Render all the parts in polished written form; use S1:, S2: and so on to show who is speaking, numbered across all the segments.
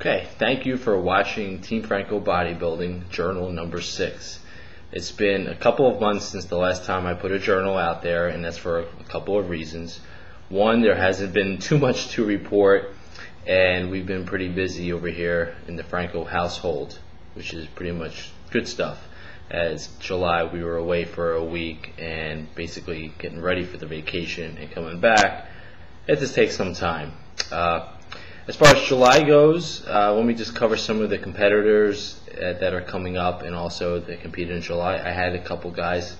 S1: Okay, thank you for watching Team Franco Bodybuilding Journal number 6. It's been a couple of months since the last time I put a journal out there, and that's for a couple of reasons. One, there hasn't been too much to report, and we've been pretty busy over here in the Franco household, which is pretty much good stuff. As July, we were away for a week and basically getting ready for the vacation and coming back. It just takes some time. As far as July goes, let me just cover some of the competitors that are coming up and also that competed in July. I had a couple guys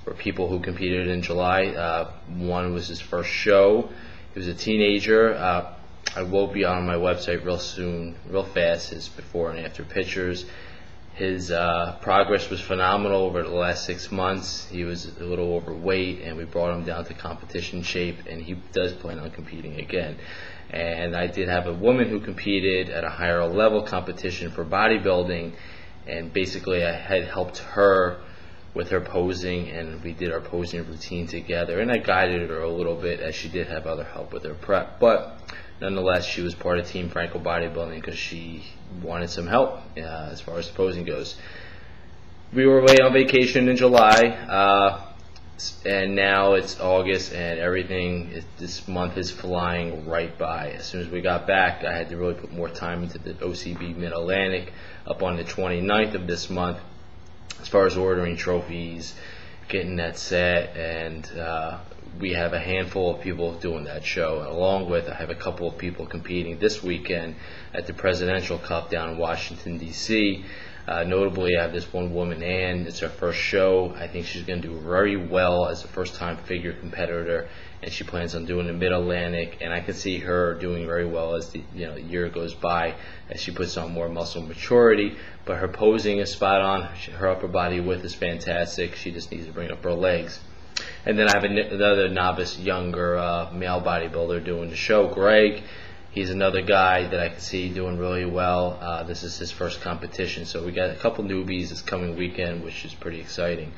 S1: or people who competed in July. One was his first show. He was a teenager. I will be on my website real soon, real fast, his before and after pictures. His progress was phenomenal over the last 6 months. He was a little overweight, and we brought him down to competition shape, and he does plan on competing again. And I did have a woman who competed at a higher level competition for bodybuilding, and basically I had helped her with her posing, and we did our posing routine together, and I guided her a little bit as she did have other help with her prep, but nonetheless she was part of Team Franco Bodybuilding because she wanted some help as far as posing goes. We were away on vacation in July, and now it's August, and everything this month is flying right by. As soon as we got back, I had to really put more time into the OCB Mid-Atlantic up on the 29th of this month as far as ordering trophies, getting that set, and we have a handful of people doing that show. And along with, I have a couple of people competing this weekend at the Presidential Cup down in Washington, D.C. Notably, I have this one woman, Ann. It's her first show. I think she's going to do very well as a first-time figure competitor, and she plans on doing the Mid-Atlantic. And I can see her doing very well as the year goes by, as she puts on more muscle maturity. But her posing is spot on. Her upper body width is fantastic. She just needs to bring up her legs. And then I have another novice, younger male bodybuilder doing the show, Greg. He's another guy that I can see doing really well. This is his first competition, so we got a couple newbies this coming weekend, which is pretty exciting.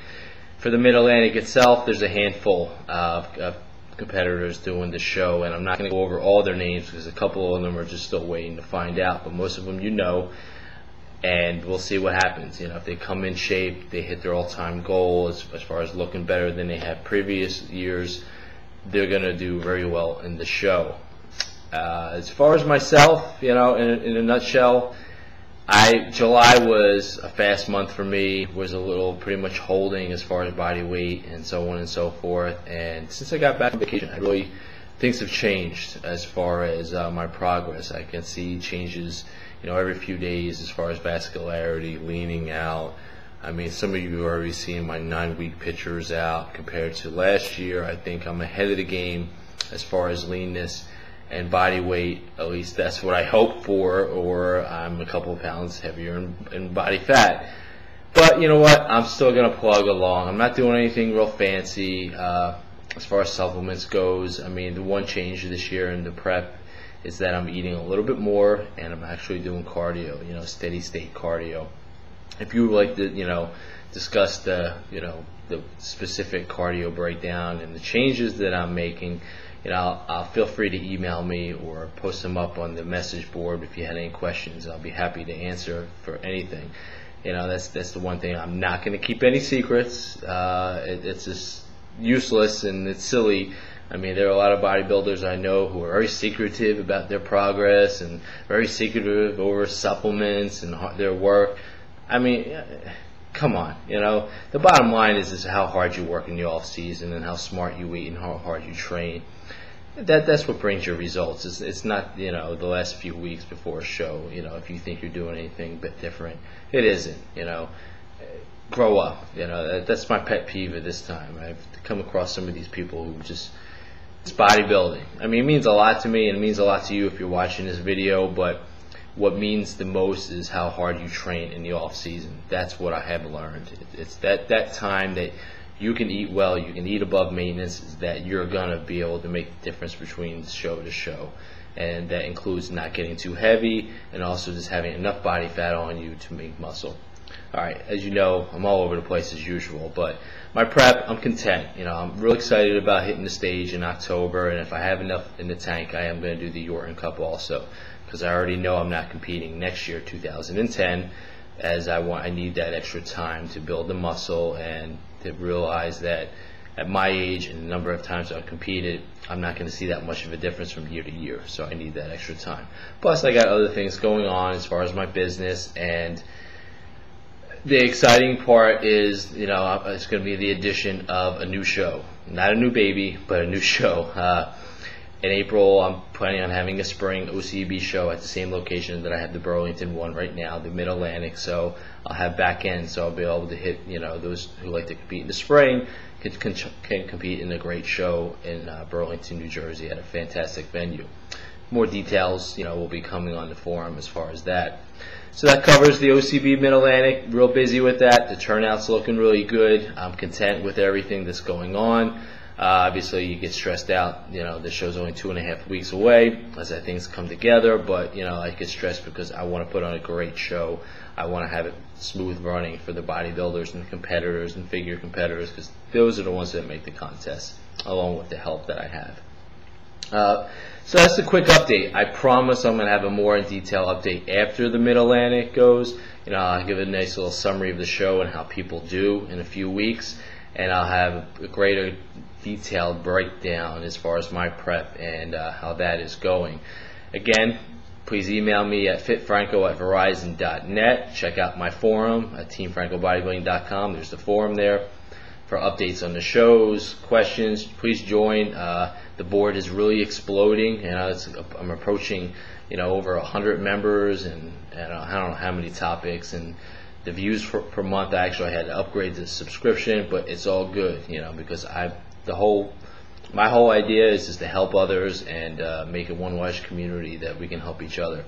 S1: For the Mid-Atlantic itself, there's a handful of competitors doing the show, and I'm not going to go over all their names because a couple of them are just still waiting to find out, but most of them you know, and we'll see what happens. If they come in shape, they hit their all-time goal as far as looking better than they have previous years, they're going to do very well in the show. As far as myself, in a nutshell, July was a fast month for me, was a little pretty much holding as far as body weight and so on and so forth. And since I got back from vacation, things have changed as far as my progress. I can see changes, every few days as far as vascularity, leaning out. I mean, some of you are already seeing my 9-week pictures out compared to last year. I think I'm ahead of the game as far as leanness and body weight. At least that's what I hope for, or I'm a couple of pounds heavier in body fat. But you know what, I'm still going to plug along. I'm not doing anything real fancy as far as supplements goes. I mean, the one change this year in the prep is that I'm eating a little bit more, and I'm actually doing cardio, steady state cardio. If you would like to discuss the specific cardio breakdown and the changes that I'm making, I'll feel free to email me or post them up on the message board if you had any questions. I'll be happy to answer for anything. That's the one thing. I'm not going to keep any secrets. It's just useless and it's silly. I mean, there are a lot of bodybuilders I know who are very secretive about their progress and very secretive over supplements and their work. I mean, come on, the bottom line is how hard you work in the off season and how smart you eat and how hard you train. That's what brings your results. It's not the last few weeks before a show. If you think you're doing anything a bit different, it isn't. Grow up. That's my pet peeve at this time. I've come across some of these people who it's bodybuilding. I mean, it means a lot to me, and it means a lot to you if you're watching this video. But what means the most is how hard you train in the off season. That's what I have learned. It's that time that you can eat well, you can eat above maintenance, is that you're gonna be able to make the difference between show to show, and that includes not getting too heavy and also just having enough body fat on you to make muscle. Alright, as you know, I'm all over the place as usual, but my prep, I'm content. I'm real excited about hitting the stage in October, and if I have enough in the tank, I am going to do the Yorton Cup also, because I already know I'm not competing next year, 2010, as I need that extra time to build the muscle and to realize that at my age and the number of times I've competed, I'm not going to see that much of a difference from year to year, so I need that extra time. Plus, I got other things going on as far as my business, and the exciting part is, it's going to be the addition of a new show. Not a new baby, but a new show. In April, I'm planning on having a spring OCB show at the same location that I have the Burlington one right now, the Mid-Atlantic. So I'll have back end, so I'll be able to hit, those who like to compete in the spring can compete in a great show in Burlington, New Jersey at a fantastic venue. More details, will be coming on the forum as far as that. So that covers the OCB Mid-Atlantic. Real busy with that. The turnout's looking really good. I'm content with everything that's going on. Obviously, you get stressed out. The show's only 2.5 weeks away as that things come together. But I get stressed because I want to put on a great show. I want to have it smooth running for the bodybuilders and competitors and figure competitors, because those are the ones that make the contest, along with the help that I have. So that's a quick update. I promise I'm going to have a more in detail update after the Mid-Atlantic goes. I'll give a nice little summary of the show and how people do in a few weeks, and I'll have a greater detailed breakdown as far as my prep and how that is going. Again, please email me at fitfranco@verizon.net. Check out my forum at teamfrancobodybuilding.com. There's the forum there for updates on the shows, questions. Please join. The board is really exploding, I'm approaching over 100 members, and I don't know how many topics, and the views per month. I actually had to upgrade the subscription, but it's all good, because my whole idea is just to help others and make a one large community that we can help each other.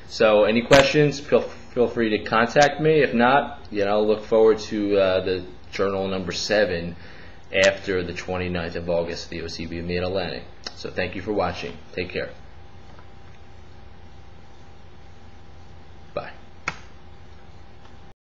S1: So any questions, feel free to contact me. If not, look forward to the journal number 7 after the 29th of August, the OCB Mid-Atlantic. So thank you for watching. Take care.